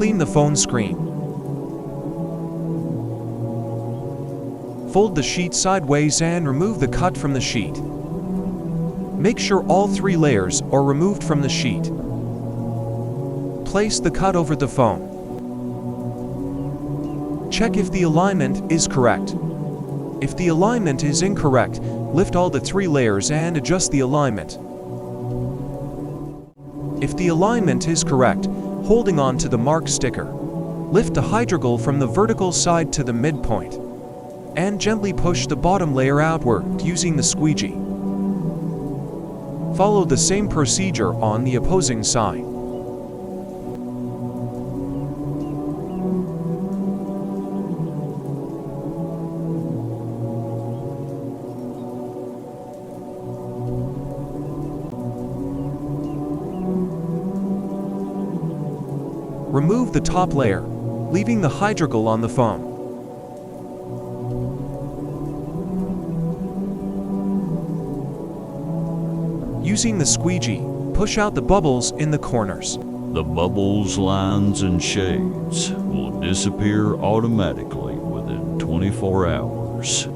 clean the phone screen. Fold the sheet sideways and remove the cut from the sheet. Make sure all 3 layers are removed from the sheet. Place the cut over the phone. Check if the alignment is correct. If the alignment is incorrect, lift all the 3 layers and adjust the alignment. If the alignment is correct, holding on to the mark sticker, lift the hydrogel from the vertical side to the midpoint and gently push the bottom layer outward using the squeegee. Follow the same procedure on the opposing side. Remove the top layer, leaving the hydrogel on the phone. Using the squeegee, push out the bubbles in the corners. The bubbles, lines, and shades will disappear automatically within 24 hours.